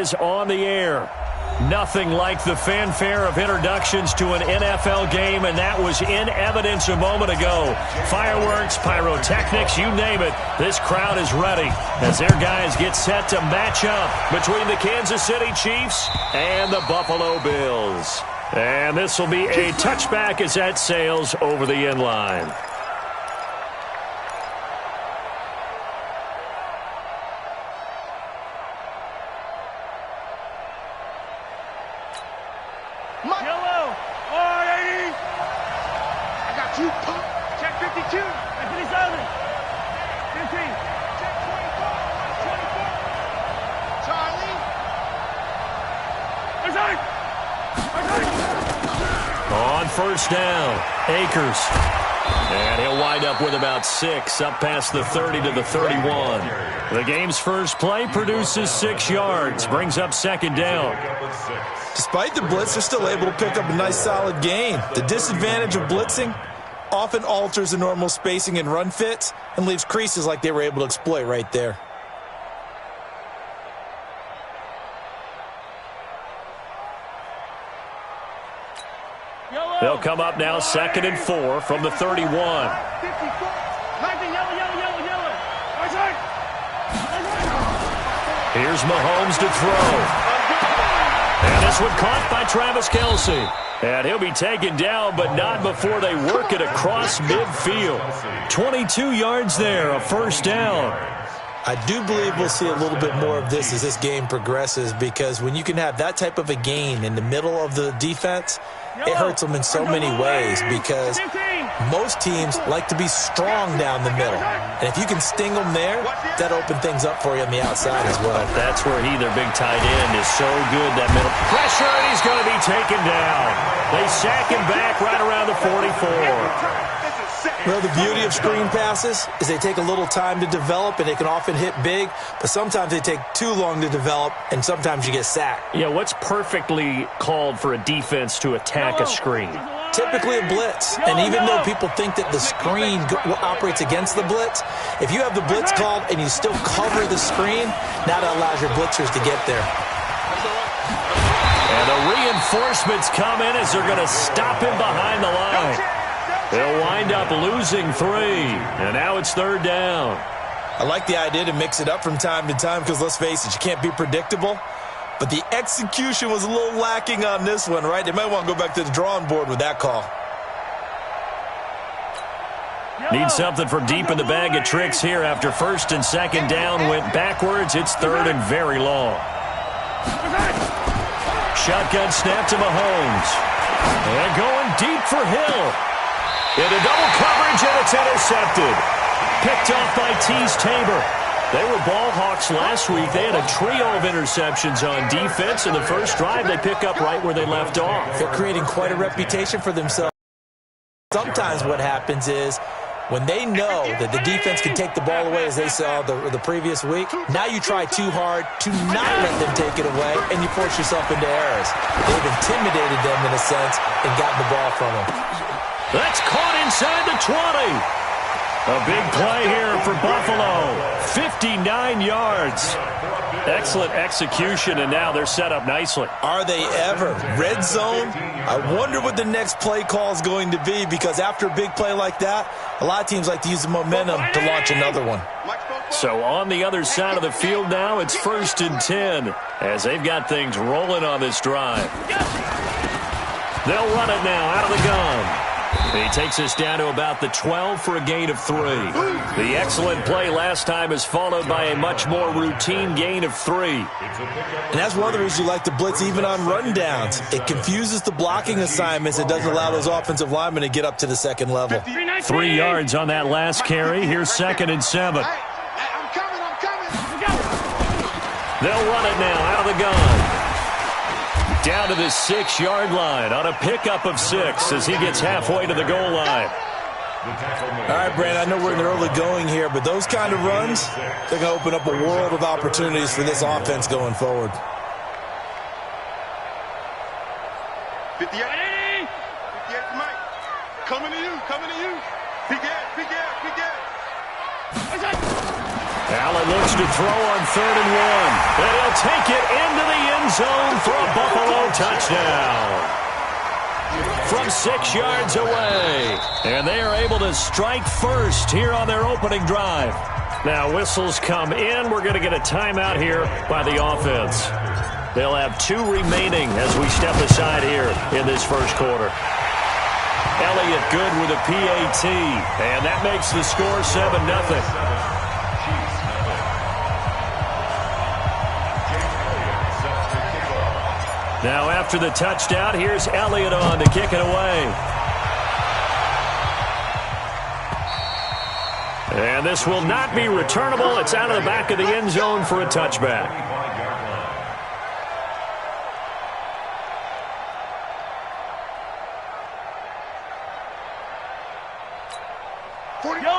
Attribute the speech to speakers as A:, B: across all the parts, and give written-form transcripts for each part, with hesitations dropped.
A: is on the air. Nothing like the fanfare of introductions to an NFL game, and that was in evidence a moment ago. Fireworks, pyrotechnics, you name it. This crowd is ready as their guys get set to match up between the Kansas City Chiefs and the Buffalo Bills. And this will be a touchback as that sails over the end line. On first down, Akers. And he'll wind up with about 6, up past the 30 to the 31. The game's first play produces 6 yards, brings up second down.
B: Despite the blitz, they're still able to pick up a nice solid gain. The disadvantage of blitzing often alters the normal spacing and run fits and leaves creases like they were able to exploit right there.
A: They'll come up now 2nd and 4 from the 31. Here's Mahomes to throw. And this one caught by Travis Kelce. And he'll be taken down, but not before they work it across midfield. 22 yards there, a first down.
B: I do believe we'll see a little bit more of this as this game progresses, because when you can have that type of a gain in the middle of the defense, it hurts them in so many ways, because most teams like to be strong down the middle. And if you can sting them there, that opens things up for you on the outside as well.
A: That's where their big tight end, is so good, that middle pressure, and he's going to be taken down. They sack him back right around the 44.
B: Well, the beauty of screen passes is they take a little time to develop, and they can often hit big, but sometimes they take too long to develop, and sometimes you get sacked.
A: Yeah, what's perfectly called for a defense to attack a screen?
B: Typically a blitz, and even though people think that the screen operates against the blitz, if you have the blitz called and you still cover the screen, now that allows your blitzers to get there.
A: And the reinforcements come in as they're going to stop him behind the line. They'll wind up losing 3, and now it's 3rd down.
B: I like the idea to mix it up from time to time because, let's face it, you can't be predictable. But the execution was a little lacking on this one, right? They might want to go back to the drawing board with that call.
A: Need something from deep in the bag of tricks here after 1st and 2nd down went backwards. It's 3rd and very long. Shotgun snap to Mahomes. And going deep for Hill. Into double coverage, and it's intercepted. Picked off by Tease Tabor. They were ball hawks last week. They had a trio of interceptions on defense. In the first drive, they pick up right where they left off.
B: They're creating quite a reputation for themselves. Sometimes what happens is when they know that the defense can take the ball away, as they saw the previous week, now you try too hard to not let them take it away, and you force yourself into errors. They've intimidated them in a sense and gotten the ball from them.
A: That's caught inside the 20. A big play here for Buffalo. 59 yards. Excellent execution, and now they're set up nicely.
B: Are they ever? Red zone? I wonder what the next play call is going to be, because after a big play like that, a lot of teams like to use the momentum to launch another one.
A: So on the other side of the field now, it's 1st and 10 as they've got things rolling on this drive. They'll run it now out of the gun. He takes us down to about the 12 for a gain of 3. The excellent play last time is followed by a much more routine gain of 3.
B: And that's one of the reasons you like to blitz even on rundowns. It confuses the blocking assignments. It doesn't allow those offensive linemen to get up to the second level.
A: 3 yards on that last carry. Here's 2nd and 7. They'll run it now out of the gun. Down to the 6-yard line on a pickup of 6 as he gets halfway to the goal line.
B: All right, Brandon, I know we're in the early going here, but those kind of runs, they're going to open up a world of opportunities for this offense going forward.
C: 58 to Mike. Coming to you. Big gap.
A: Allen looks to throw on 3rd and 1. And he'll take it into the touchdown. From 6 yards away. And they are able to strike first here on their opening drive. Now whistles come in. We're going to get a timeout here by the offense. They'll have 2 remaining as we step aside here in this first quarter. Elliott good with a PAT. And that makes the score 7-0. Now after the touchdown, here's Elliott on to kick it away. And this will not be returnable. It's out of the back of the end zone for a touchback.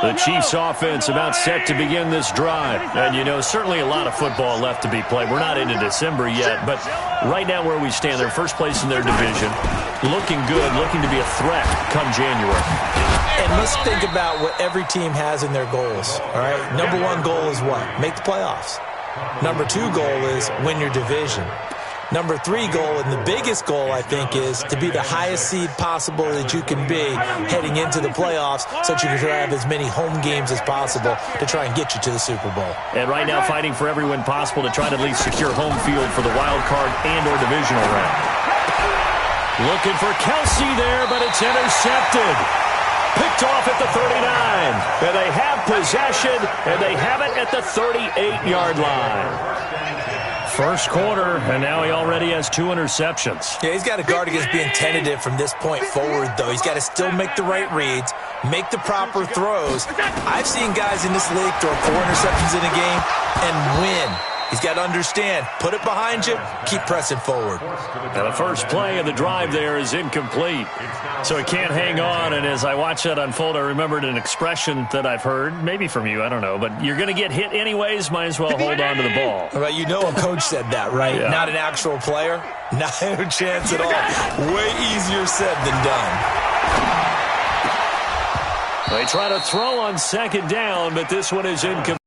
A: The Chiefs offense about set to begin this drive. And, you know, certainly a lot of football left to be played. We're not into December yet, but right now where we stand, they're first place in their division. Looking good, looking to be a threat come January.
B: And let's think about what every team has in their goals, all right? Number 1 goal is what? Make the playoffs. Number 2 goal is win your division. Number 3 goal, and the biggest goal, I think, is to be the highest seed possible that you can be heading into the playoffs so that you can have as many home games as possible to try and get you to the Super Bowl.
A: And right now fighting for every win possible to try to at least secure home field for the wild card and or divisional round. Looking for Kelsey there, but it's intercepted. Picked off at the 39. And they have possession, and they have it at the 38-yard line. First quarter, and now he already has 2 interceptions.
B: Yeah, he's got to guard against being tentative from this point forward, though. He's got to still make the right reads, make the proper throws. I've seen guys in this league throw 4 interceptions in a game and win. He's got to understand, put it behind you, keep pressing forward.
A: Now the first play of the drive there is incomplete, so he can't hang on. And as I watch that unfold, I remembered an expression that I've heard, maybe from you, I don't know, but you're going to get hit anyways, might as well hold on to the ball.
B: Well, you know a coach said that, right?
A: Yeah.
B: Not an actual player. Not a chance at all. Way easier said than done.
A: They try to throw on second down, but this one is incomplete.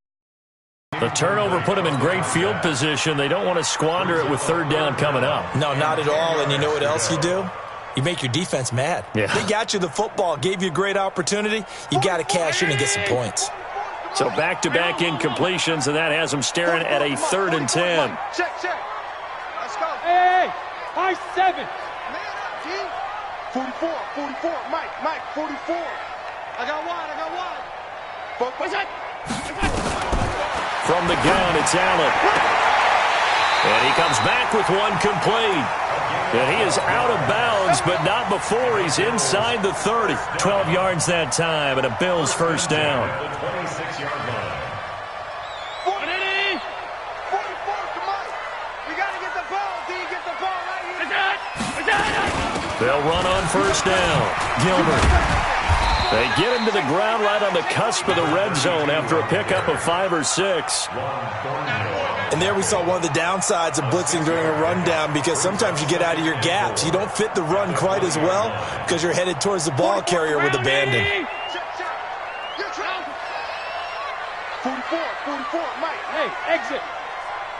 A: The turnover put them in great field position. They don't want to squander it with third down coming up.
B: No, not at all. And you know what else you do? You make your defense mad.
A: Yeah.
B: They got you the football, gave you a great opportunity. You got to cash in and get some points.
A: So back-to-back incompletions, and that has them staring at a 3rd and 10.
C: Check. Let's go.
D: Hey, high 7.
C: 44. Mike, 44. I got one. What's that?
A: From the gun, it's Allen. And he comes back with one complete. And he is out of bounds, but not before he's inside the 30. 12 yards that time, and a Bills first down.
C: 26-yard line. 44, come on. We got to get the ball, D. Get the ball right here.
A: They'll run on first down. Gilbert. They get him to the ground right on the cusp of the red zone after a pickup of 5 or 6.
B: And there we saw one of the downsides of blitzing during a rundown, because sometimes you get out of your gaps. You don't fit the run quite as well because you're headed towards the ball carrier with abandon.
C: 44, Mike.
D: Hey, exit.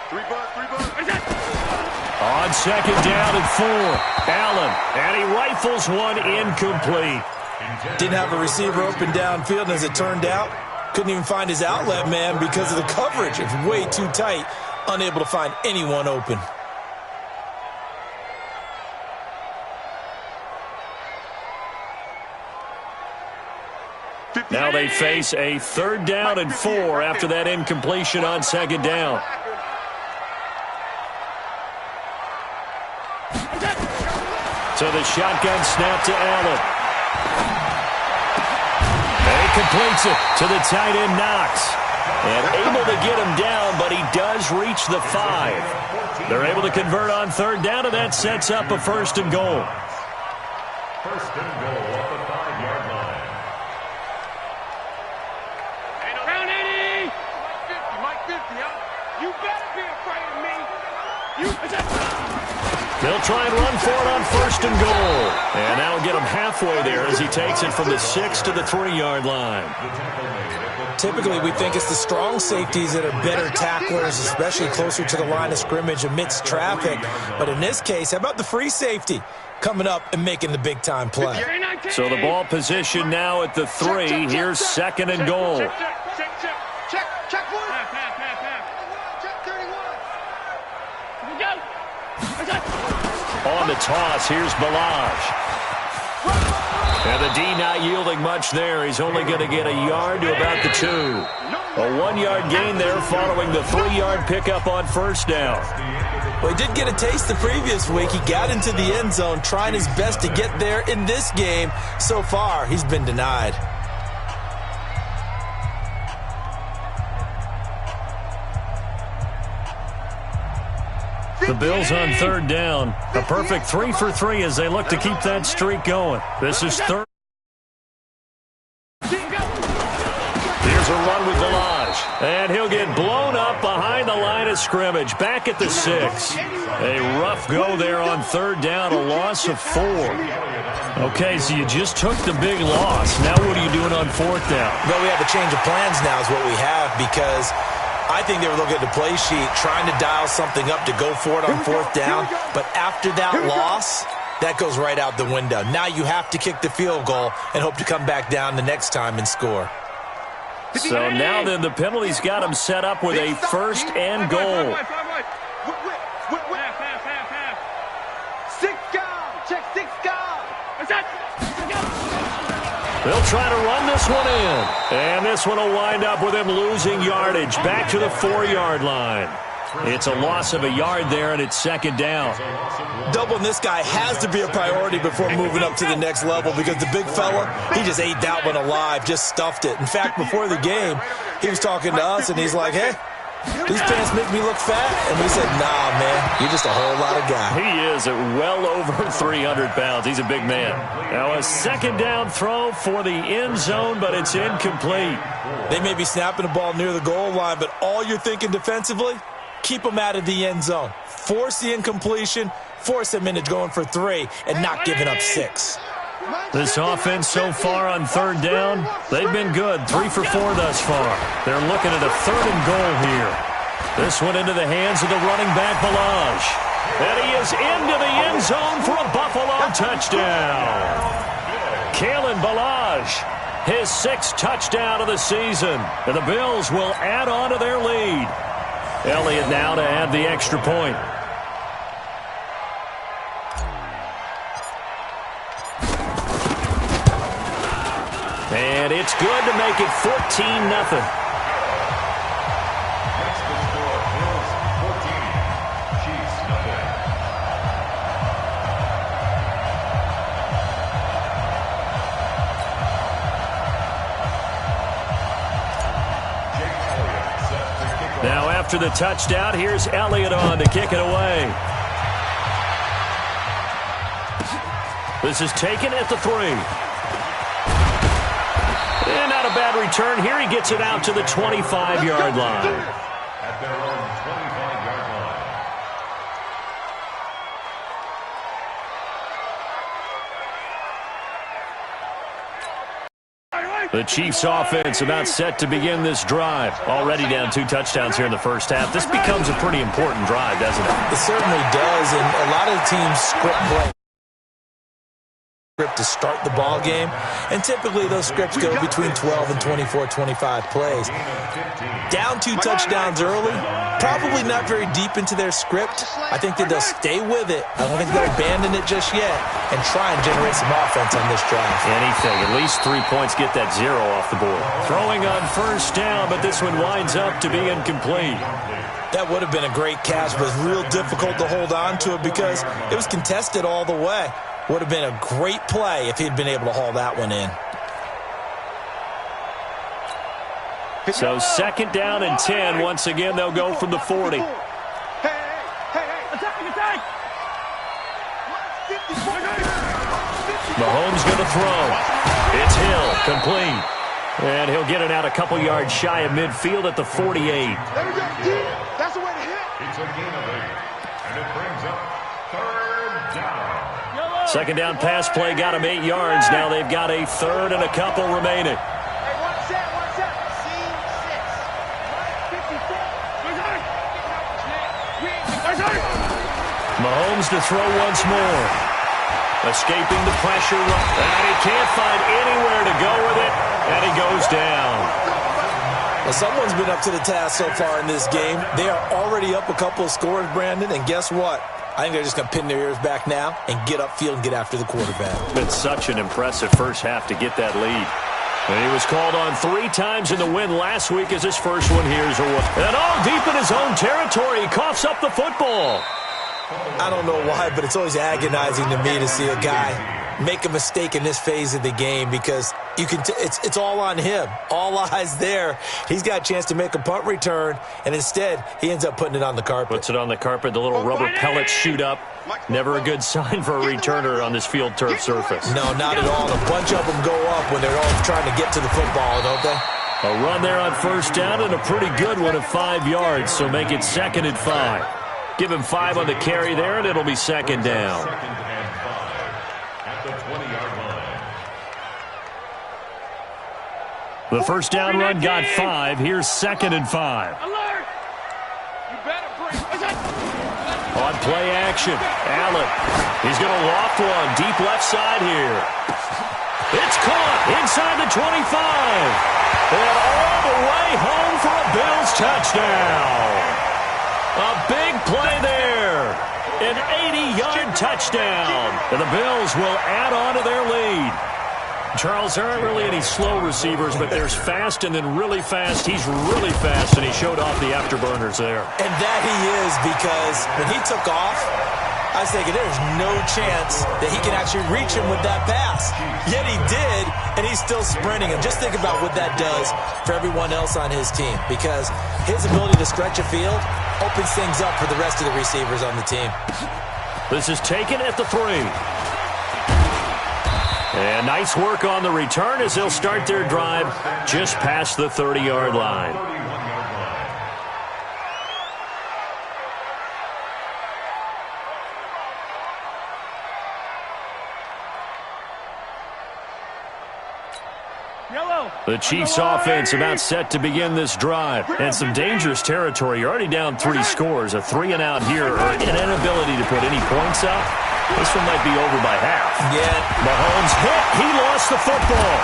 C: 3 bucks.
A: On second down and 4, Allen. And he rifles one incomplete.
B: Didn't have a receiver open downfield, and as it turned out, couldn't even find his outlet man because of the coverage. It's way too tight, unable to find anyone open.
A: Now they face a 3rd down and 4 after that incompletion on second down. So the shotgun snap to Allen. And he completes it to the tight end, Knox. And able to get him down, but he does reach the 5. They're able to convert on 3rd down, and that sets up a 1st and goal.
E: 1st and goal at the 5-yard line.
D: Round 80.
C: Mike 50, huh? You better be afraid of me.
A: They'll try and run for it on 1st and goal. And that'll get him halfway there as he takes it from the 6 to the 3-yard line.
B: Typically, we think it's the strong safeties that are better tacklers, especially closer to the line of scrimmage amidst traffic. But in this case, how about the free safety coming up and making the big-time play?
A: So the ball position now at the 3. Here's 2nd and goal.
C: Check, 1. Check 31.
A: On the toss, here's Balaj. And the D not yielding much there. He's only going to get a yard to about the 2. A 1-yard gain there following the 3-yard pickup on 1st down.
B: Well, he did get a taste the previous week. He got into the end zone trying his best to get there in this game. So far, he's been denied.
A: The Bills on 3rd down. A perfect 3 for 3 as they look to keep that streak going. This is 3rd. Here's a run with Balaj. And he'll get blown up behind the line of scrimmage. Back at the 6. A rough go there on 3rd down. A loss of 4. Okay, so you just took the big loss. Now what are you doing on 4th down?
B: Well, we have a change of plans now is what we have, because I think they were looking at the play sheet, trying to dial something up to go for it on 4th down. But after that loss, that goes right out the window. Now you have to kick the field goal and hope to come back down the next time and score.
A: So now then the penalty's got him set up with a 1st and goal.
C: 6 guard. Check 6 guard.
A: They'll try to run this one in. And this one will wind up with him losing yardage back to the 4-yard line. It's a loss of a yard there, and it's 2nd down.
B: Doubling this guy has to be a priority before moving up to the next level, because the big fella, he just ate that one alive, just stuffed it. In fact, before the game, he was talking to us, and he's like, hey, these pants make me look fat. And we said, nah, man, you're just a whole lot of guy.
A: He is at well over 300 pounds. He's a big man. Now a 2nd down throw for the end zone, but it's incomplete.
B: They may be snapping the ball near the goal line, but all you're thinking defensively, keep them out of the end zone. Force the incompletion, force them into going for 3, and not giving up 6.
A: This offense so far on 3rd down, they've been good. 3 for 4 thus far. They're looking at a 3rd and goal here. This one into the hands of the running back, Balaj. And he is into the end zone for a Buffalo touchdown. Kalen Balaj, his 6th touchdown of the season. And the Bills will add on to their lead. Elliott now to add the extra point. And it's good to make it 14-0. Now after the touchdown, here's Elliott on to kick it away. This is taken at the 3. And not a bad return here. He gets it out to the 25-yard line.
E: At their own 25-yard line.
A: The Chiefs offense about set to begin this drive. Already down 2 touchdowns here in the first half. This becomes a pretty important drive, doesn't it?
B: It certainly does, and a lot of the teams script play to start the ball game, and typically those scripts go between 12 and 24, 25 plays. Down 2 touchdowns early, probably not very deep into their script. I think that they'll stay with it. I don't think they'll abandon it just yet and try and generate some offense on this drive.
A: Anything, at least 3 points, get that 0 off the board. Throwing on 1st down, but this one winds up to be incomplete.
B: That would have been a great catch, but it's real difficult to hold on to it because it was contested all the way. Would have been a great play if he'd been able to haul that one in.
A: So 2nd down and 10. Once again, they'll go from the 40.
C: Hey, attack!
A: Mahomes going to throw. It's Hill, complete. And he'll get it out a couple yards shy of midfield at the 48.
C: There we go, that's the way to hit.
E: It's a gain of 8, and it brings up 3rd
A: Second down pass play got them 8 yards. Now they've got a third and a couple remaining. Mahomes to throw once more. Escaping the pressure. And he can't find anywhere to go with it. And he goes down.
B: Well, someone's been up to the task so far in this game. They are already up a couple of scores, Brandon. And guess what? I think they're just going to pin their ears back now and get upfield and get after the quarterback.
A: Been such an impressive first half to get that lead. And he was called on 3 times in the win last week as his first one. Here's a one. And all deep in his own territory. He coughs up the football.
B: I don't know why, but it's always agonizing to me to see a guy make a mistake in this phase of the game because you can. It's all on him. All eyes there. He's got a chance to make a punt return, and instead he ends up putting it on the carpet.
A: Puts it on the carpet. The little rubber pellets shoot up. Never a good sign for a returner on this field turf surface.
B: No, not at all. A bunch of them go up when they're all trying to get to the football, don't they?
A: A run there on first down and a pretty good one of 5 yards, so make it 2nd and 5. Give him 5 on the carry there, and it'll be 2nd down.
E: 2nd and 5 at the 20-yard line.
A: The first down run got 5. Here's 2nd and 5.
D: Alert! You better bring.
A: On play action, Allen. He's going to loft one deep left side here. It's caught inside the 25. And all the way home for a Bills touchdown. A big play there. An 80-yard touchdown. And the Bills will add on to their lead. Charles, there aren't really any slow receivers, but there's fast and then really fast. He's really fast, and he showed off the afterburners there.
B: And that he is, because when he took off, I was thinking there's no chance that he can actually reach him with that pass. Yet he did, and he's still sprinting. And just think about what that does for everyone else on his team, because his ability to stretch a field opens things up for the rest of the receivers on the team.
A: This is taken at the 3. And nice work on the return as they'll start their drive just past the 30-yard line. The Chiefs offense about set to begin this drive. And some dangerous territory. You're already down 3 scores. A 3-and-out here or an inability to put any points up. This one might be over by half.
B: Yeah.
A: Mahomes hit. He lost the football.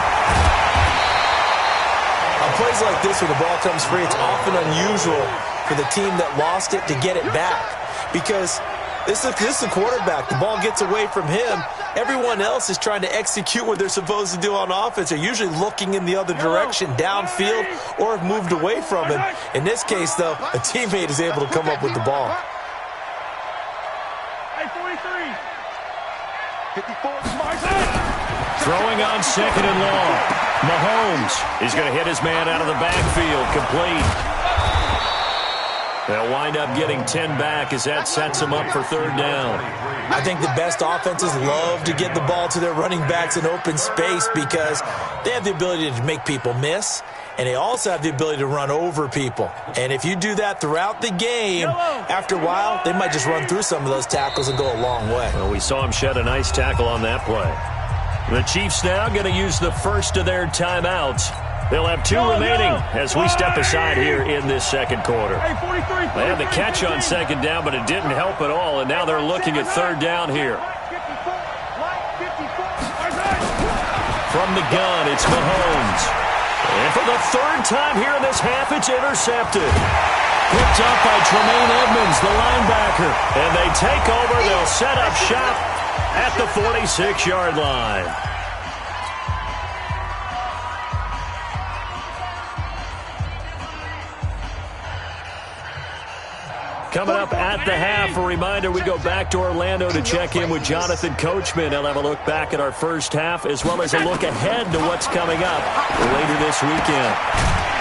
B: On plays like this where the ball comes free, it's often unusual for the team that lost it to get it back. Because this is the quarterback. The ball gets away from him. Everyone else is trying to execute what they're supposed to do on offense. They're usually looking in the other direction, downfield, or have moved away from him. In this case, though, a teammate is able to come up with the ball.
D: Hey, 43. 54.
A: Throwing on 2nd and long. Mahomes. He's going to hit his man out of the backfield. Complete. They'll wind up getting 10 back as that sets them up for 3rd down.
B: I think the best offenses love to get the ball to their running backs in open space because they have the ability to make people miss, and they also have the ability to run over people. And if you do that throughout the game, after a while, they might just run through some of those tackles and go a long way.
A: Well, we saw him shed a nice tackle on that play. The Chiefs now going to use the first of their timeouts. They'll have 2 remaining as we step aside here in this 2nd quarter. They had the catch on 2nd down, but it didn't help at all, and now they're looking at 3rd down here. From the gun, it's Mahomes. And for the 3rd time here in this half, it's intercepted. Picked up by Tremaine Edmonds, the linebacker. And they take over. They'll set up shop at the 46-yard line. Coming up at the half, a reminder, we go back to Orlando to check in with Jonathan Coachman. He'll have a look back at our first half as well as a look ahead to what's coming up later this weekend.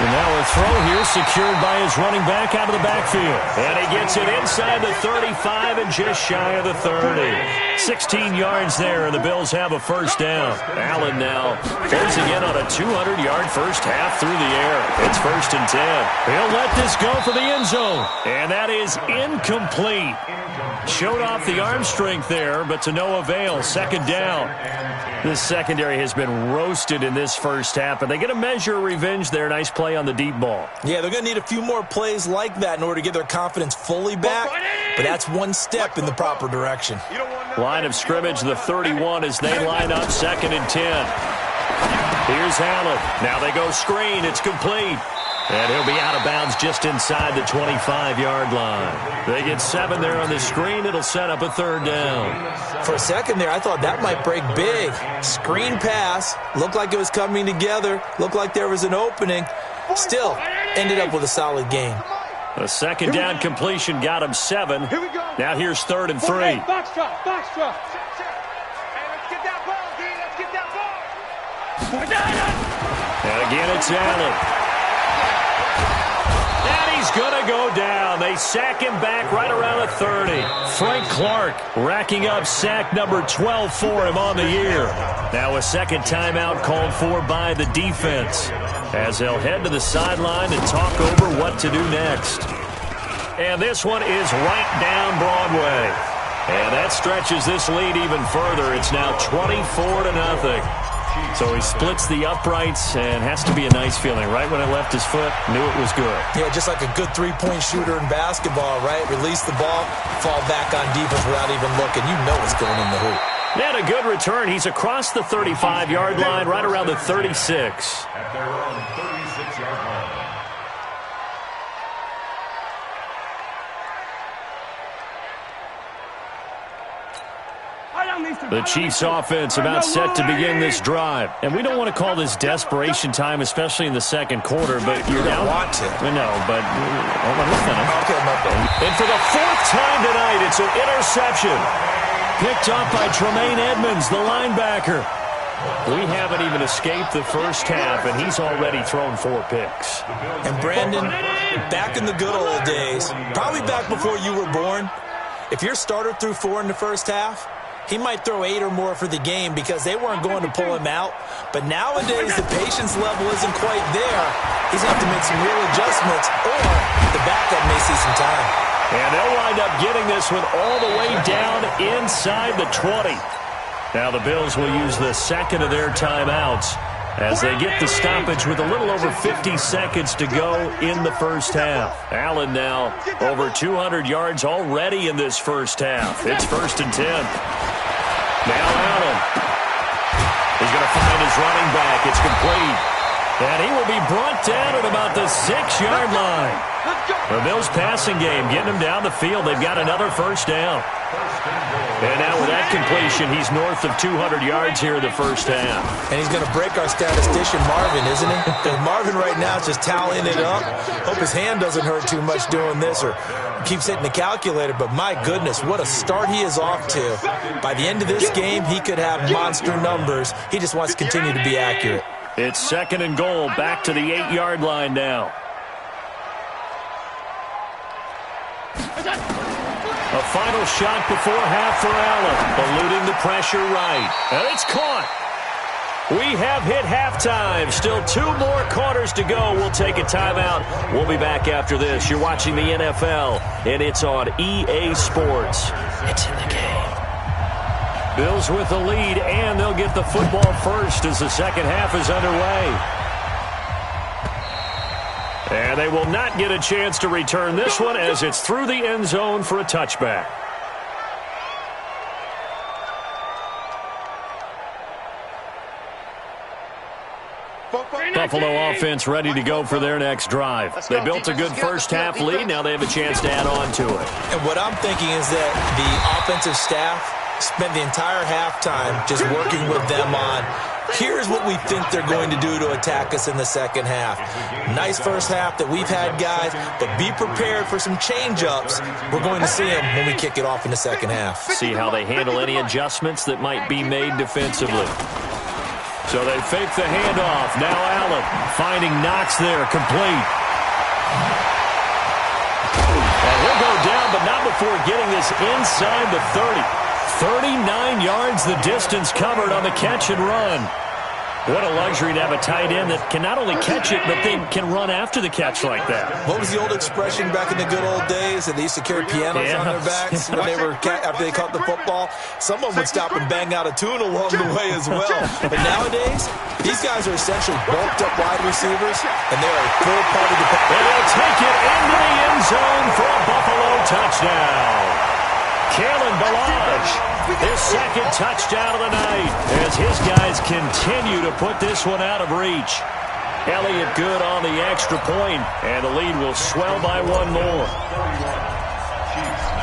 A: And now a throw here secured by his running back out of the backfield. And he gets it inside the 35 and just shy of the 30. 16 yards there, and the Bills have a first down. Allen now closing in on a 200-yard first half through the air. It's 1st and 10. He'll let this go for the end zone. And that is incomplete. Showed off the arm strength there, but to no avail. 2nd down. This secondary has been roasted in this first half, but they get a measure of revenge there. Nice play on the deep ball.
B: Yeah, they're going to need a few more plays like that in order to get their confidence fully back, but that's one step in the proper direction.
A: Line of scrimmage, the 31 as they line up 2nd and 10. Here's Allen. Now they go screen. It's complete. And he'll be out of bounds just inside the 25-yard line. They get 7 there on the screen. It'll set up a 3rd down.
B: For a second there, I thought that might break big. Screen pass. Looked like it was coming together. Looked like there was an opening. Still, ended up with a solid gain.
A: A 2nd down completion got him 7.
C: Here we go.
A: Now here's 3rd and 3.
C: Hey, box drop, box drop. Hey, let's get that ball, D. Let's get that ball.
A: And again, it's Allen. And he's going to go down. They sack him back right around the 30. Frank Clark racking up sack number 12 for him on the year. Now a 2nd timeout called for by the defense as they'll head to the sideline and talk over what to do next. And this one is right down Broadway. And that stretches this lead even further. It's now 24-0. So he splits the uprights and has to be a nice feeling. Right when it left his foot, knew it was good.
B: Yeah, just like a good three-point shooter in basketball, right? Release the ball, fall back on defense without even looking. You know it's going in the hoop.
A: And a good return. He's across the 35-yard line, right around the 36.
E: At their own 36-yard line.
A: The Chiefs offense about set to begin this drive. And we don't want to call this desperation time, especially in the 2nd quarter, but you're down.
B: Want to.
A: No, but hold on, let's finish.
B: Okay, my bad.
A: And for the 4th time tonight, it's an interception. Picked up by Tremaine Edmonds, the linebacker. We haven't even escaped the first half, and he's already thrown 4 picks.
B: And Brandon, back in the good old days, probably back before you were born, if your starter threw 4 in the first half, he might throw 8 or more for the game because they weren't going to pull him out. But nowadays, the patience level isn't quite there. He's going to have to make some real adjustments, or the backup may see some time.
A: And they'll wind up getting this one all the way down inside the 20. Now the Bills will use the 2nd of their timeouts as they get the stoppage with a little over 50 seconds to go in the first half. Allen now over 200 yards already in this first half. It's 1st and 10. Now Allen. He's going to find his running back. It's complete. And he will be brought down at about the 6-yard line. The Bills passing game getting him down the field. They've got another first down. And now with that completion, he's north of 200 yards here in the first half.
B: And he's going to break our statistician Marvin, isn't he? Because Marvin right now is just tallying it up. Hope his hand doesn't hurt too much doing this or keeps hitting the calculator. But my goodness, what a start he is off to. By the end of this game, he could have monster numbers. He just wants to continue to be accurate.
A: It's 2nd and goal, back to the 8-yard line now. A final shot before half for Allen, eluding the pressure right. And it's caught. We have hit halftime. Still 2 more quarters to go. We'll take a timeout. We'll be back after this. You're watching the NFL, and it's on EA Sports. It's in the game. Bills with the lead, and they'll get the football first as the second half is underway. And they will not get a chance to return this one as it's through the end zone for a touchback. Buffalo offense ready to go for their next drive. They built a good first half lead. Now they have a chance to add on to it.
B: And what I'm thinking is that the offensive staff spent the entire halftime just working with them on, here's what we think they're going to do to attack us in the second half. Nice first half that we've had, guys, but be prepared for some change-ups. We're going to see them when we kick it off in the second half.
A: See how they handle any adjustments that might be made defensively. So they fake the handoff. Now Allen finding Knox there, complete. And he'll go down, but not before getting this inside the 30. 39 yards the distance covered on the catch and run. What a luxury to have a tight end that can not only catch it, but they can run after the catch like that.
B: What was the old expression back in the good old days? That they used to carry pianos on their backs when they were after they caught the football. Someone would stop and bang out a tune along the way as well. But nowadays, these guys are essentially bulked up wide receivers, and they are a full part of the.
A: And they'll take it into the end zone for a Buffalo touchdown. Kalen Ballage, his second touchdown of the night, as his guys continue to put this one out of reach. Elliott good on the extra point, and the lead will swell by one more.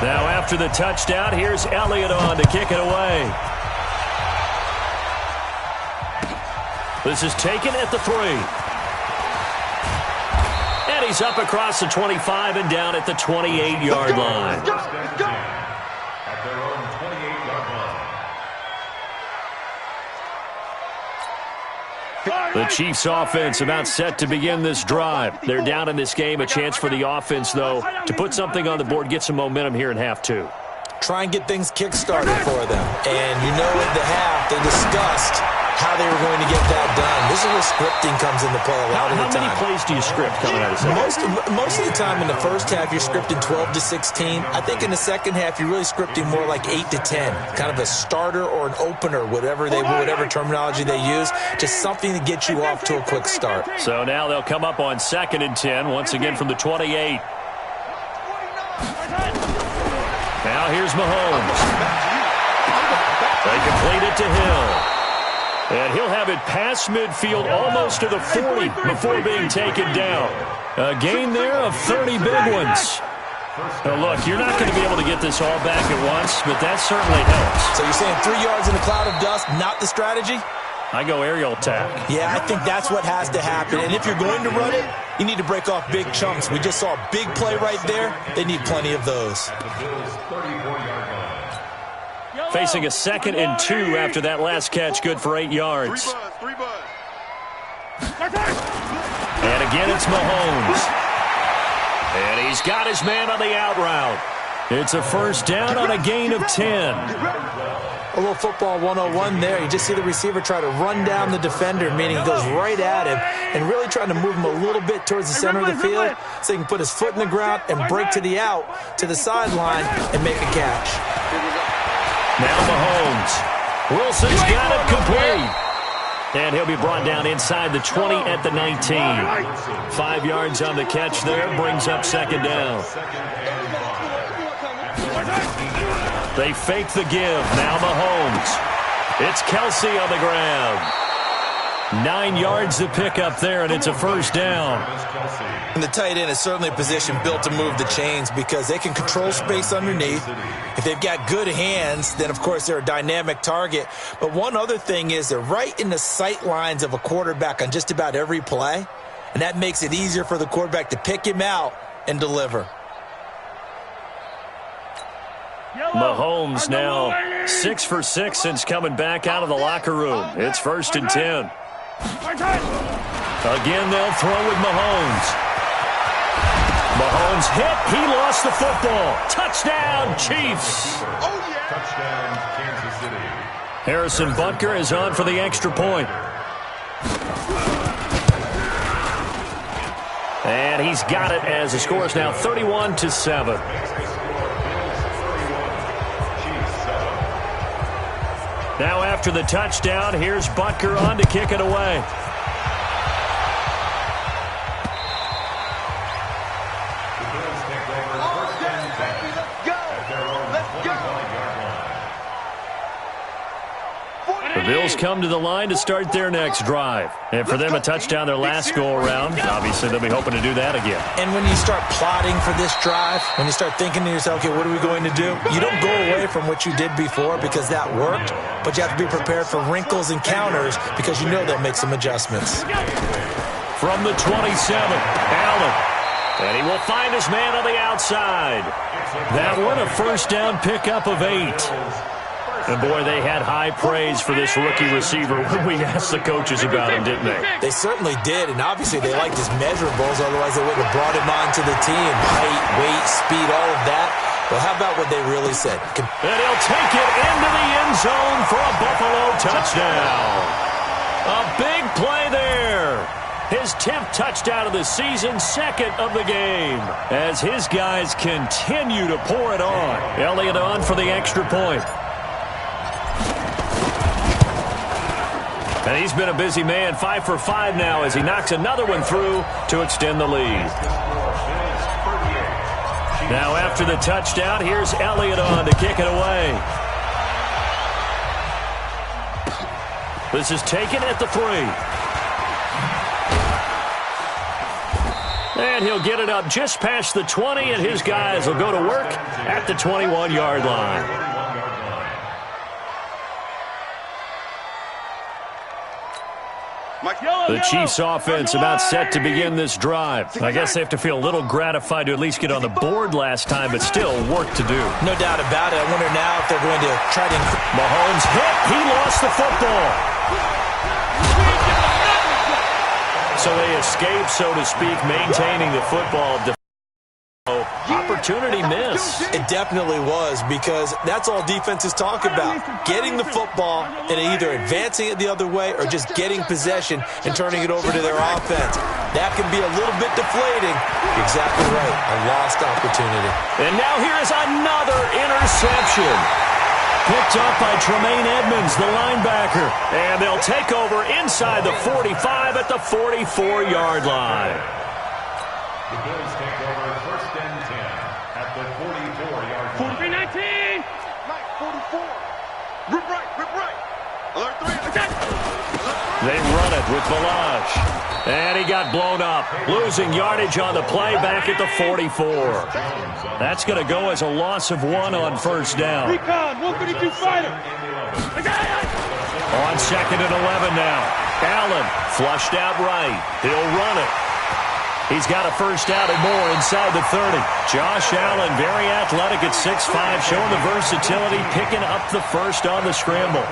A: Now after the touchdown, here's Elliott on to kick it away. This is taken at the 3. And he's up across the 25 and down at the 28-yard line.
E: Their own 28-yard line.
A: The Chiefs offense about set to begin this drive. They're down in this game. A chance for the offense, though, to put something on the board, get some momentum here in half 2.
B: Try and get things kick-started for them. And you know at the half, they discussed how they were going to get that done. This is where scripting comes into play a lot of the time.
A: How many plays do you script coming out of second?
B: Most of the time in the first half, you're scripting 12 to 16. I think in the second half, you're really scripting more like 8 to 10. Kind of a starter or an opener, whatever terminology they use. Just something to get you off to a quick start.
A: So now they'll come up on 2nd and 10, once again from the 28. Now here's Mahomes. They complete it to Hill. And he'll have it past midfield almost to the 40 before being taken down. A gain there of 30 big ones. Now look, you're not going to be able to get this all back at once, but that certainly helps.
B: So you're saying 3 yards in a cloud of dust, not the strategy?
A: I go aerial attack.
B: Yeah, I think that's what has to happen. And if you're going to run it, you need to break off big chunks. We just saw a big play right there. They need plenty of those.
A: Facing a 2nd and 2 after that last catch, good for 8 yards. And again, it's Mahomes. And he's got his man on the out route. It's a first down on a gain of 10.
B: A little football 101 there. You just see the receiver try to run down the defender, meaning he goes right at him and really trying to move him a little bit towards the center of the field so he can put his foot in the ground and break to the out, to the sideline, and make a catch.
A: Now Mahomes. Wilson's got it complete. And he'll be brought down inside the 20 at the 19. 5 yards on the catch there, brings up 2nd down. They fake the give. Now Mahomes. It's Kelsey on the grab. 9 yards to pick up there, and it's a first down.
B: And the tight end is certainly a position built to move the chains because they can control space underneath. If they've got good hands, then, of course, they're a dynamic target. But one other thing is they're right in the sight lines of a quarterback on just about every play, and that makes it easier for the quarterback to pick him out and deliver.
A: Mahomes now 6 for 6 since coming back out of the locker room. It's 1st and 10. Again, they'll throw with Mahomes. Mahomes hit. He lost the football. Touchdown, Chiefs.
E: Touchdown, Kansas City.
A: Harrison Butker is on for the extra point. And he's got it as the score is now 31-7. Now after the touchdown, here's Butker on to kick it away. The Bills come to the line to start their next drive. And for them, a touchdown their last go-around. Obviously, they'll be hoping to do that again.
B: And when you start plotting for this drive, when you start thinking to yourself, okay, what are we going to do? You don't go away from what you did before because that worked, but you have to be prepared for wrinkles and counters because you know they'll make some adjustments.
A: From the 27, Allen. And he will find his man on the outside. That one a first down pickup of 8. And, boy, they had high praise for this rookie receiver when we asked the coaches about him, didn't they?
B: They certainly did, and obviously they liked his measurables, otherwise they wouldn't have brought him onto the team. Height, weight, speed, all of that. Well, how about what they really said?
A: And he'll take it into the end zone for a Buffalo touchdown. A big play there. His 10th touchdown of the season, second of the game, as his guys continue to pour it on. Elliott on for the extra point. And he's been a busy man, 5 for 5 now as he knocks another one through to extend the lead. Now after the touchdown, here's Elliott on to kick it away. This is taken at the 3. And he'll get it up just past the 20, and his guys will go to work at the 21-yard line. The Chiefs offense about set to begin this drive. I guess they have to feel a little gratified to at least get on the board last time, but still work to do.
B: No doubt about it. I wonder now if they're going to try to...
A: Mahomes hit. He lost the football. So they escape, so to speak, maintaining the football. Opportunity miss.
B: It definitely was, because that's all defenses talk about. Getting the football and either advancing it the other way or just getting possession and turning it over to their offense. That can be a little bit deflating. Exactly right. A lost opportunity.
A: And now here is another interception. Picked up by Tremaine Edmonds, the linebacker. And they'll take over inside the 45 at the 44-yard line.
E: The Bills take over first and 10 at the 44-yard line.
C: 43-19. Mike, 44. Rip right. Alert 3. Attack.
A: They run it with Balaj. And he got blown up. Losing yardage on the play back at the 44. That's going to go as a loss of 1 on first down.
C: Recon, 132 fighter.
A: On second and 11 now. Allen flushed out right. He'll run it. He's got a first down and more inside the 30. Josh Allen, very athletic at 6'5", showing the versatility, picking up the first on the scramble.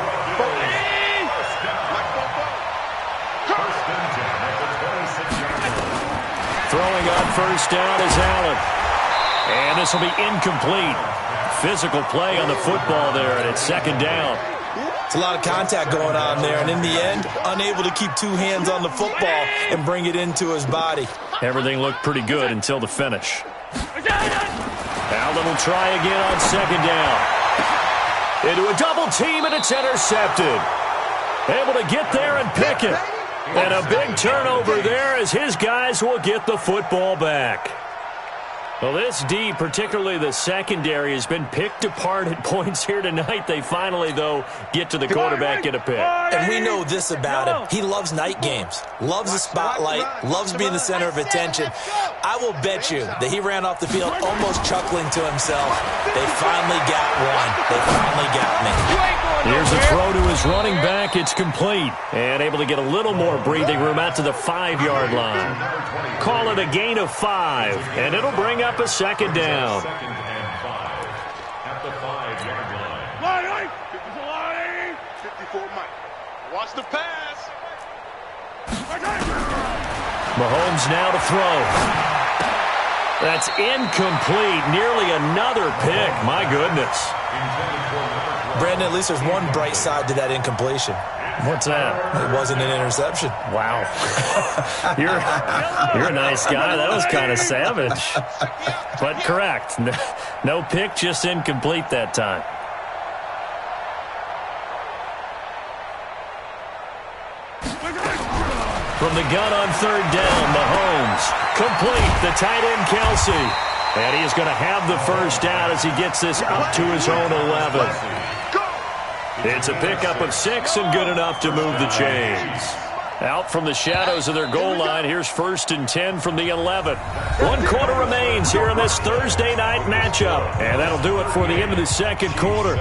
A: Throwing on first down is Allen. And this will be incomplete. Physical play on the football there, and it's second down.
B: It's a lot of contact going on there, and in the end, unable to keep 2 hands on the football and bring it into his body.
A: Everything looked pretty good until the finish. Allen will try again on second down. Into a double team, and it's intercepted. Able to get there and pick it. And a big turnover there as his guys will get the football back. Well, this D, particularly the secondary, has been picked apart at points here tonight. They finally, though, get to the quarterback, get a pick.
B: And we know this about him. He loves night games, loves the spotlight, loves being the center of attention. I will bet you that he ran off the field almost chuckling to himself. They finally got one. They finally got me.
A: Here's a throw to his running back. It's complete. And able to get a little more breathing room out to the 5-yard line. Call it a gain of 5, and it'll bring up a second down.
E: Second and 5 at the 5-yard line.
C: Line. 54, Mike. Watch the pass.
A: Mahomes now to throw. That's incomplete. Nearly another pick. My goodness.
B: Brandon, at least there's one bright side to that incompletion.
A: What's that?
B: It wasn't an interception.
A: Wow. You're a nice guy. That was kind of savage. But correct. No pick, just incomplete that time. From the gun on third down, Mahomes. Complete, the tight end, Kelsey. And he is going to have the first down as he gets this up to his own 11. It's a pickup of 6 and good enough to move the chains. Out from the shadows of their goal line, here's first and 10 from the 11. 1 quarter remains here in this Thursday night matchup. And that'll do it for the end of the second quarter.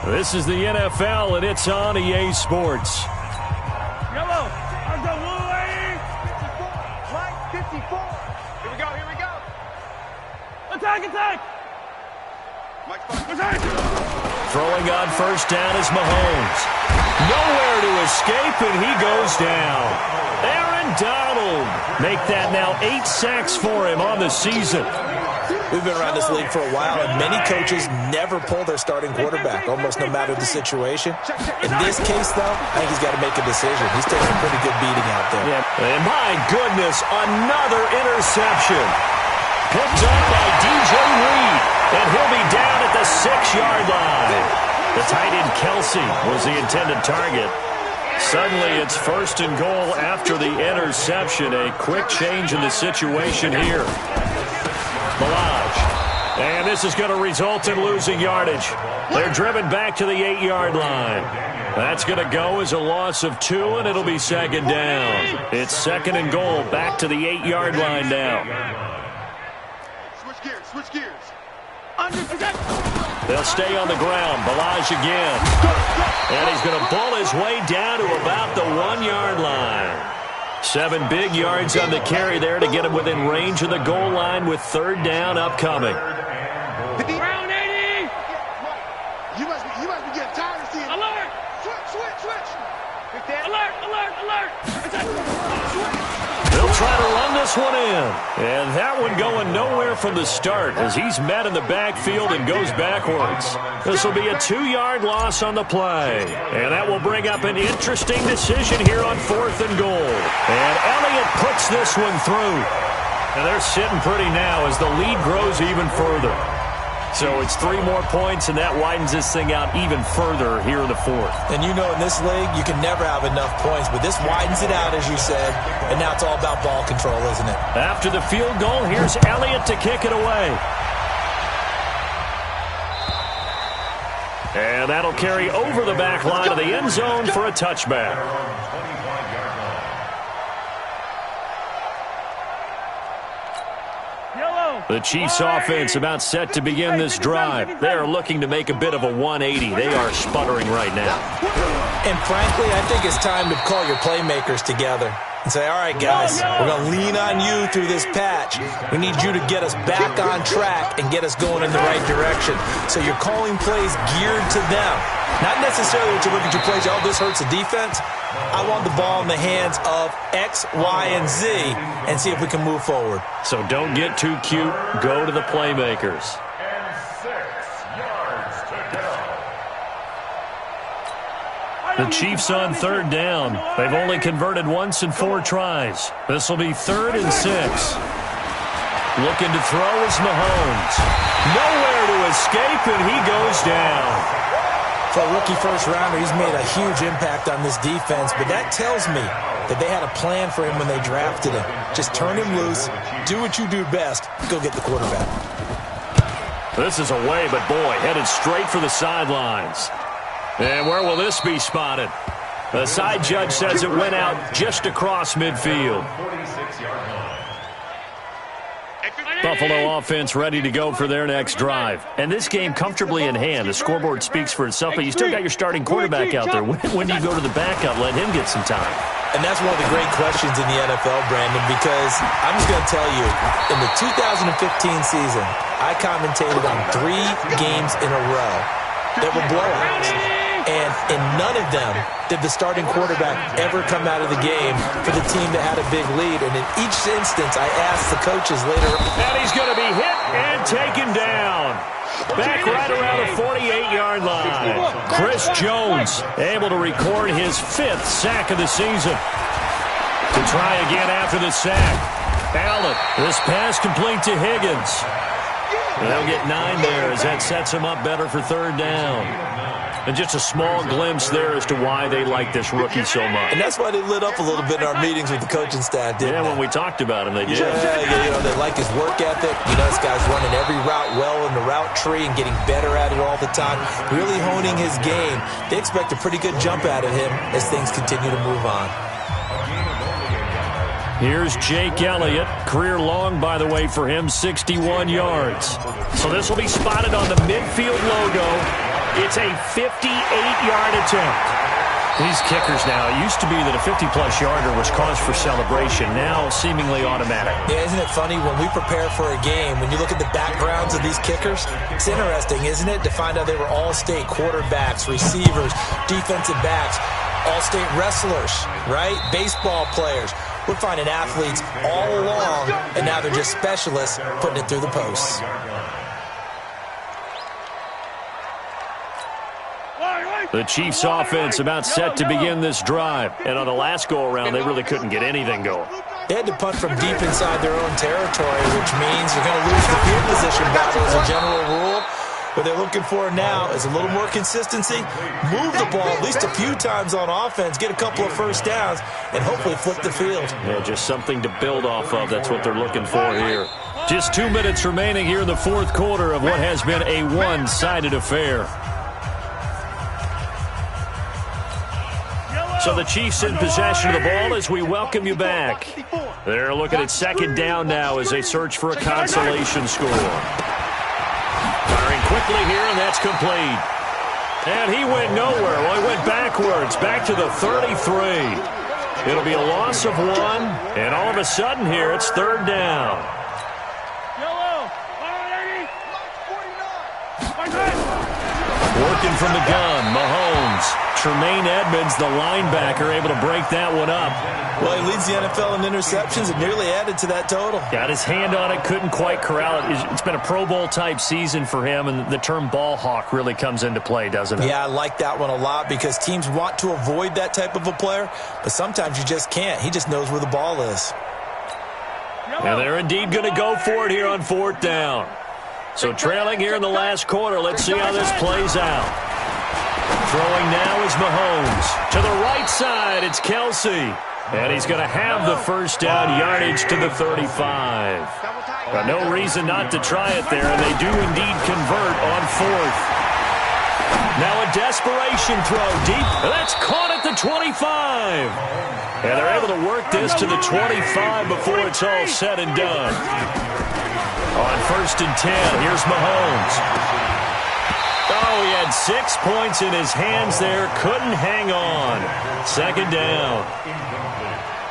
A: This is the NFL, and it's on EA Sports.
C: Yellow. I'm the Louie. 54. Mike, 54. Here we go. Attack. Mike, attack.
A: Throwing on first down is Mahomes. Nowhere to escape, and he goes down. Aaron Donald. Make that now 8 sacks for him on the season.
B: We've been around this league for a while, and many coaches never pull their starting quarterback, almost no matter the situation. In this case, though, I think he's got to make a decision. He's taking a pretty good beating out there.
A: Yeah. And my goodness, another interception. Picked up by DJ Reed, and he'll be down at the 6-yard line. The tight end Kelsey was the intended target. Suddenly, it's 1st and goal after the interception. A quick change in the situation here. Milage. And this is going to result in losing yardage. They're driven back to the 8-yard line. That's going to go as a loss of 2, and it'll be 2nd down. It's 2nd and goal, back to the 8-yard line now.
C: Switch gears.
A: They'll stay on the ground. Milage again. And he's going to bull his way down to about the 1-yard line. 7 big yards on the carry there to get him within range of the goal line with 3rd down upcoming.
C: Round 80. You must be getting tired of seeing. Alert! Switch. Alert!
A: They'll try to run this one in. And that one going nowhere from the start as he's met in the backfield and goes backwards. This will be a 2-yard loss on the play. And that will bring up an interesting decision here on 4th and goal. And Elliott puts this one through. And they're sitting pretty now as the lead grows even further. So it's 3 more points, and that widens this thing out even further here in the 4th.
B: And you know in this league, you can never have enough points, but this widens it out, as you said, and now it's all about ball control, isn't it?
A: After the field goal, here's Elliott to kick it away. And that'll carry over the back line of the end zone for a touchback. The Chiefs offense about set to begin this drive. They are looking to make a bit of a 180. They are sputtering right now.
B: And frankly, I think it's time to call your playmakers together and say, all right, guys, we're going to lean on you through this patch. We need you to get us back on track and get us going in the right direction. So you're calling plays geared to them. Not necessarily that you look at your plays, oh, this hurts the defense. I want the ball in the hands of X, Y, and Z and see if we can move forward.
A: So don't get too cute. Go to the playmakers.
E: And 6 yards to go.
A: The Chiefs on 3rd down. They've only converted once in 4 tries. This will be 3rd and 6. Looking to throw is Mahomes. Nowhere to escape, and he goes down.
B: For a rookie first-rounder, he's made a huge impact on this defense, but that tells me that they had a plan for him when they drafted him. Just turn him loose, do what you do best, go get the quarterback.
A: This is away, but boy, headed straight for the sidelines. And where will this be spotted? The side judge says it went out just across midfield.
E: 46-yard line.
A: Buffalo offense ready to go for their next drive. And this game comfortably in hand. The scoreboard speaks for itself, but you still got your starting quarterback out there. When do you go to the backup, let him get some time?
B: And that's one of the great questions in the NFL, Brandon, because I'm just going to tell you, in the 2015 season, I commentated on 3 games in a row that were blowouts. And in none of them did the starting quarterback ever come out of the game for the team that had a big lead. And in each instance, I asked the coaches later.
A: And he's going to be hit and taken down. Back right around the 48-yard line. Chris Jones able to record his 5th sack of the season. To try again after the sack. Allen, this pass complete to Higgins. They'll get 9 there as that sets him up better for 3rd down. And just a small glimpse there as to why they like this rookie so much.
B: And that's why they lit up a little bit in our meetings with the coaching staff, didn't they?
A: When we talked about him, they did.
B: Yeah, they like his work ethic. You know, this guy's running every route well in the route tree and getting better at it all the time, really honing his game. They expect a pretty good jump out of him as things continue to move on.
A: Here's Jake Elliott. Career long, by the way, for him, 61 yards. So this will be spotted on the midfield logo. It's a 58-yard attempt. These kickers now, it used to be that a 50-plus yarder was cause for celebration. Now, seemingly automatic.
B: Yeah, isn't it funny when we prepare for a game, when you look at the backgrounds of these kickers, it's interesting, isn't it, to find out they were all-state quarterbacks, receivers, defensive backs, all-state wrestlers, right? Baseball players. We're finding athletes all along, and now they're just specialists putting it through the posts.
A: The Chiefs offense about set to begin this drive. And on the last go-around, they really couldn't get anything going.
B: They had to punt from deep inside their own territory, which means you're going to lose the field position battle as a general rule. What they're looking for now is a little more consistency, move the ball at least a few times on offense, get a couple of first downs, and hopefully flip the field.
A: Yeah, just something to build off of. That's what they're looking for here. Just 2 minutes remaining here in the fourth quarter of what has been a one-sided affair. So the Chiefs in possession of the ball as we welcome you back. They're looking at second down now as they search for a consolation score. Firing quickly here, and that's complete. And he went nowhere. Well, he went backwards, back to the 33. It'll be a loss of 1, and all of a sudden here, it's third down. Working from the gun, Mahomes. Tremaine Edmonds, the linebacker, able to break that one up.
B: Well, he leads the NFL in interceptions and nearly added to that total.
A: Got his hand on it, couldn't quite corral it. It's been a Pro Bowl-type season for him, and the term ball hawk really comes into play, doesn't it?
B: Yeah, I like that one a lot because teams want to avoid that type of a player, but sometimes you just can't. He just knows where the ball is.
A: And they're indeed going to go for it here on fourth down. So trailing here in the last quarter, let's see how this plays out. Throwing now is Mahomes. To the right side, it's Kelsey. And he's going to have the first down yardage to the 35. But no reason not to try it there, and they do indeed convert on fourth. Now a desperation throw deep. That's caught at the 25. And they're able to work this to the 25 before it's all said and done. On first and 10, here's Mahomes. Oh, he had 6 points in his hands there. Couldn't hang on. Second down.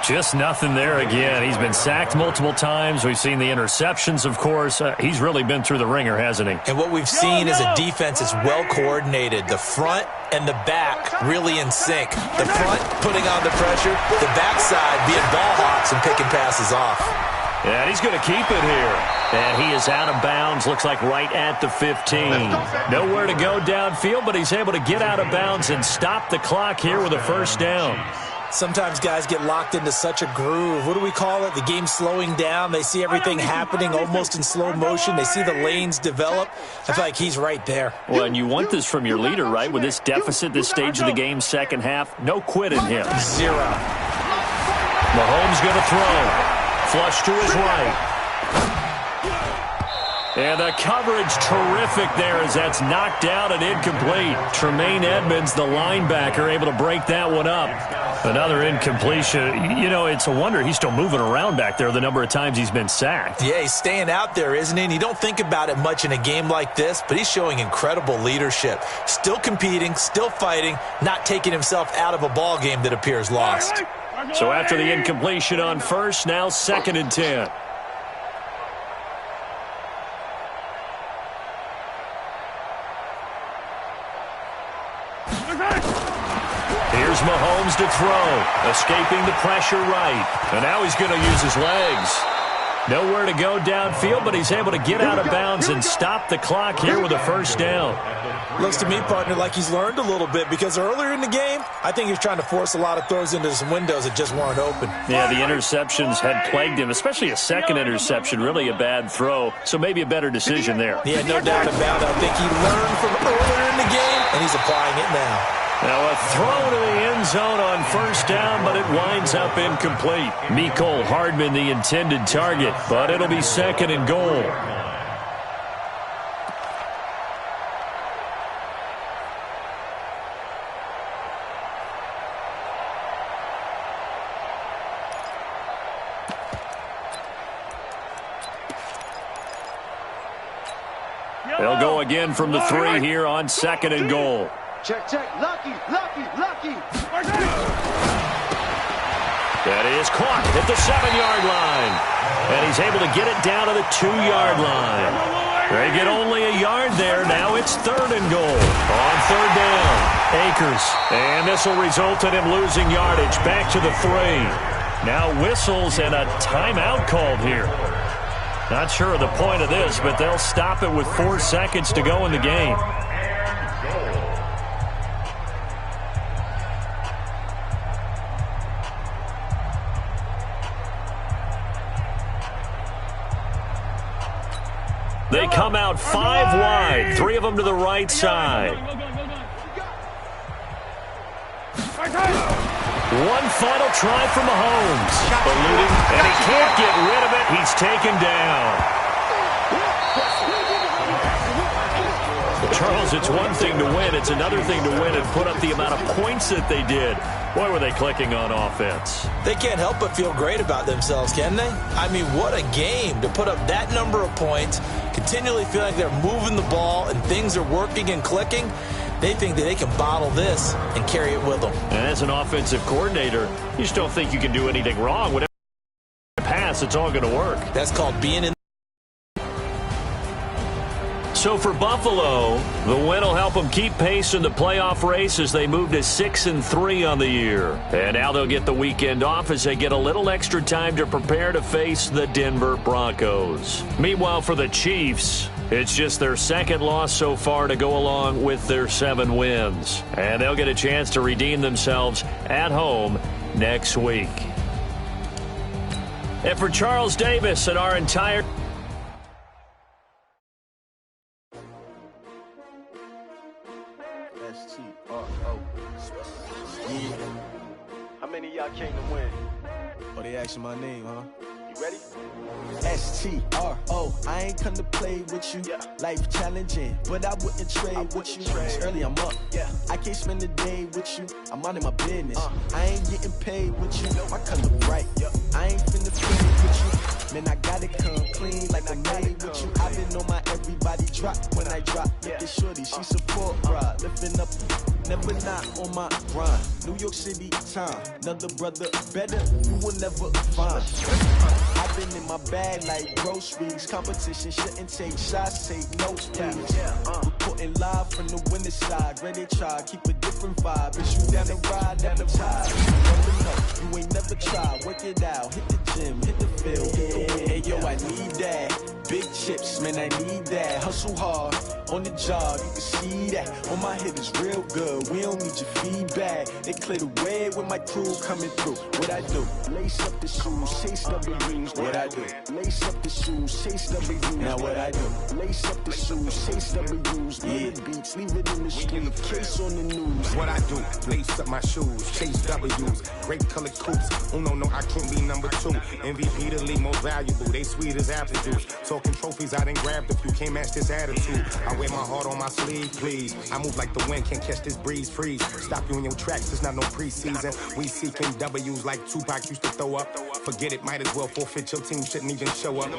A: Just nothing there again. He's been sacked multiple times. We've seen the interceptions, of course. He's really been through the ringer, hasn't he?
B: And what we've seen is a defense is well coordinated. The front and the back really in sync. The front putting on the pressure. The backside being ball hawks and picking passes off.
A: And he's going to keep it here. And he is out of bounds, looks like right at the 15. Nowhere to go downfield, but he's able to get out of bounds and stop the clock here with a first down.
B: Sometimes guys get locked into such a groove. What do we call it? The game slowing down. They see everything happening almost in slow motion. They see the lanes develop. I feel like he's right there.
A: Well, and you want this from your leader, right? With this deficit, this stage of the game, second half, no quit in him.
B: 0.
A: Mahomes going to throw. Flush to his right. And the coverage terrific there as that's knocked out and incomplete. Tremaine Edmonds, the linebacker, able to break that one up. Another incompletion. You know, it's a wonder he's still moving around back there the number of times he's been sacked.
B: Yeah, he's staying out there, isn't he? And you don't think about it much in a game like this, but he's showing incredible leadership. Still competing, still fighting, not taking himself out of a ball game that appears lost.
A: So after the incompletion on first, now second and 10. Here's Mahomes to throw, escaping the pressure right. And now he's going to use his legs. Nowhere to go downfield, but he's able to get out of bounds and stop the clock here with a first down.
B: Looks to me, partner, like he's learned a little bit because earlier in the game, I think he was trying to force a lot of throws into some windows that just weren't open.
A: Yeah, the interceptions had plagued him, especially a second interception, really a bad throw. So maybe a better decision there.
B: Yeah, no doubt about it. I think he learned from earlier in the game, and he's applying it now.
A: Now a throw to the end zone on first down, but it winds up incomplete. Mecole Hardman, the intended target, but it'll be second and goal. They'll go again from the 3 here on second and goal.
C: Check, check. Lucky.
A: That is caught at the 7-yard line. And he's able to get it down to the 2-yard line. They get only a yard there. Now it's 3rd and goal. On 3rd down, Akers. And this will result in him losing yardage. Back to the 3. Now whistles and a timeout called here. Not sure of the point of this, but they'll stop it with 4 seconds to go in the game. They come out 5 wide, 3 of them to the right side. One final try from Mahomes. Eluding, and he can't get rid of it. He's taken down. Charles, it's one thing to win. It's another thing to win and put up the amount of points that they did. Boy, were they clicking on offense.
B: They can't help but feel great about themselves, can they? I mean, what a game to put up that number of points, continually feel like they're moving the ball and things are working and clicking. They think that they can bottle this and carry it with them.
A: And as an offensive coordinator, you just don't think you can do anything wrong. Whatever you pass, it's all going to work.
B: That's called being in.
A: So for Buffalo, the win will help them keep pace in the playoff race as they move to 6-3 on the year. And now they'll get the weekend off as they get a little extra time to prepare to face the Denver Broncos. Meanwhile, for the Chiefs, it's just their 2nd loss so far to go along with their 7 wins. And they'll get a chance to redeem themselves at home next week. And for Charles Davis and our entire
C: How many of y'all came to win?
F: Oh, they asking my name, huh?
C: You ready?
F: S-T-R-O, I ain't come to play with you.
C: Yeah.
F: Life challenging, but I wouldn't trade with you.
C: trade.
F: It's early, I'm up.
C: Yeah.
F: I can't spend the day with you. I'm minding my business. I ain't getting paid with you. My color bright. I ain't finna play with you. Man, I gotta come clean like I made with you. I've been on my everybody drop when I drop. Look at shorty, she support ride. Lifting up, never not on my grind. New York City time, another brother better, you will never find. I've been in my bag like groceries. Competition shouldn't take shots, take notes, please. Reporting live from the winning side. Ready to try, keep a different vibe. It's you down the ride, never tired. Never know, you ain't never tried. Work it out, hit the gym, hit the field, hit the win. Hey yo, I need that. Big chips, man, I need that. Hustle hard, on the job, you can see that. On my hit is real good, we don't need your feedback. They clear the way with my crew coming through. What I do? Lace up the shoes, chase W's. What I do? Lace up the shoes, chase W's. Now what I do? Lace up the shoes, chase W's. Yeah, beats, leave it in the street, case on the news.
G: What I do? Lace up my shoes, chase W's. Great colored coops. Oh no, I can't be number 2. MVP the league most valuable. They sweet as apple juice. Talking trophies, I done grabbed a few. Can't match this attitude. I wear my heart on my sleeve, please. I move like the wind, can't catch this breeze. Freeze. Stop you in your tracks. It's not no preseason. We seeking W's like Tupac used to throw up. Forget it, might as well forfeit. Your team shouldn't even show up.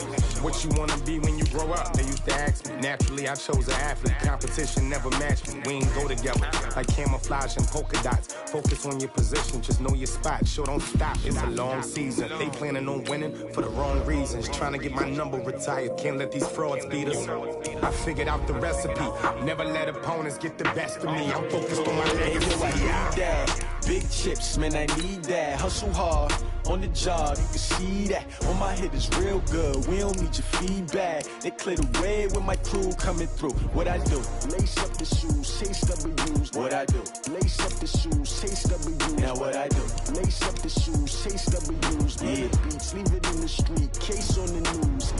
G: What you wanna be when you grow up? They used to ask me. Naturally, I chose an athlete. Competition never matched me. We ain't go together like camouflage and polka dots. Focus on your position, just know your spot. Sure, don't stop. It's a long season. They planning on winning for the wrong reasons. Trying to get my number retired. Can't let these frauds beat us. I figured out the recipe. Never let opponents get the best of me. I'm focused on my legacy.
F: I need that. Big chips, man, I need that. Hustle hard, on the job, you can see that. On my hit is real good, we don't need your feedback. They clear the way with my crew coming through. What I do? Lace up the shoes, chase W's. What I do? Lace up the shoes, chase W's. Now what I do? Lace up the shoes, chase W's. Yeah, beats, leave it in the street, case on the news.